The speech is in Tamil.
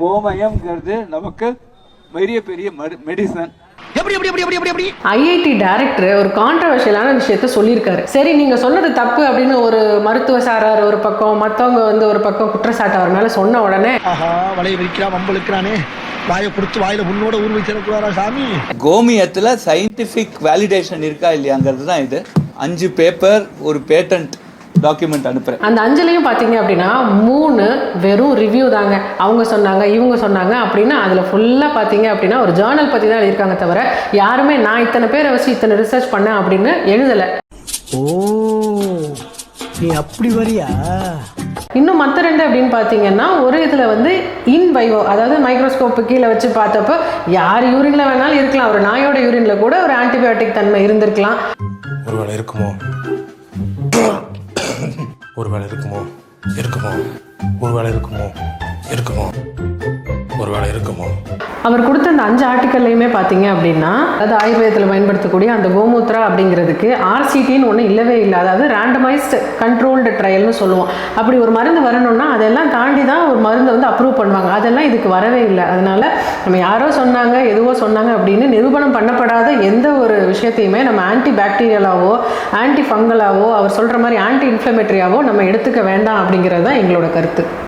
கோமயம்ங்கிறது நமக்கு பெரிய பெரிய மெடிசன். ஐஐடி டைரக்டர் ஒரு கான்ட்ரவர்ஷியலான விஷயத்த சொல்லியிருக்காரு. சரி, நீங்க சொன்னது தப்பு அப்படின்னு ஒரு மருத்துவ சாரார் ஒரு பக்கம், மற்றவங்க வந்து ஒரு பக்கம் குற்றச்சாட்டு அவர் மேல சொன்ன உடனே வலைய விரிக்கிறான், வம்பளுக்கிறானே, வாயை பிடிச்சி வாயில உன்னோட ஊர் வச்சிடக்கூடாதா சாமி. கோமியத்துல சயின்டிபிக் வேலிடேஷன் இருக்கா இல்லையாங்கிறது தான் இது. 5 பேப்பர் ஒரு பேட்டன்ட் டாக்குமெண்ட் அனுப்புறேன். அந்த 5லையும் பார்த்தீங்க அப்படின்னா 3 வெறும் ரிவ்யூ தாங்க. அவங்க சொன்னாங்க, இவங்க சொன்னாங்க அப்படின்னு அதில் ஃபுல்லாக பார்த்தீங்க அப்படின்னா ஒரு ஜேர்னல் பற்றி தான் எழுதியிருக்காங்க தவிர யாருமே நான் இத்தனை பேரை வச்சு இத்தனை ரிசர்ச் பண்ணேன் அப்படின்னு எழுதலை. ஓ, நீ அப்படி வரியா? இன்னும் மற்ற 2 அப்படின்னு பார்த்தீங்கன்னா ஒரு இதில் வந்து இன் வைவோ, அதாவது மைக்ரோஸ்கோப்பு கீழே வச்சு பார்த்தப்போ யார் யூரின்ல வேணாலும் இருக்கலாம். ஒரு நாயோட யூரின்ல கூட ஒரு ஆன்டிபயோட்டிக் தன்மை இருந்திருக்கலாம். ஒருவேளை இருக்குமோ, ஒருவேளை இருக்குமோ, இருக்குமோ, ஒருவேளை இருக்குமோ, இருக்குமோ, ஒருவேளை இருக்குமோ. அவர் கொடுத்த அந்த 5 ஆர்டிக்கல்லையுமே பார்த்தீங்க அப்படின்னா, அதாவது ஆயுர்வேதத்தில் பயன்படுத்தக்கூடிய அந்த கோமூத்ரா அப்படிங்கிறதுக்கு ஆர்சிடின்னு ஒன்று இல்லவே இல்லை. அதாவது ரேண்டமைஸ்டு கண்ட்ரோல்டு ட்ரையல்னு சொல்லுவோம். அப்படி ஒரு மருந்து வரணும்னா அதெல்லாம் தாண்டி தான் ஒரு மருந்தை வந்து அப்ரூவ் பண்ணுவாங்க. அதெல்லாம் இதுக்கு வரவே இல்லை. அதனால நம்ம யாரோ சொன்னாங்க, எதுவோ சொன்னாங்க அப்படின்னு நிரூபணம் பண்ணப்படாத எந்த ஒரு விஷயத்தையுமே நம்ம ஆன்டி பாக்டீரியலாவோ ஆன்டி ஃபங்கலாவோ அவர் சொல்கிற மாதிரி ஆன்டி இன்ஃப்ளமேட்டரியாவோ நம்ம எடுத்துக்க வேண்டாம் அப்படிங்கிறது தான் எங்களோட கருத்து.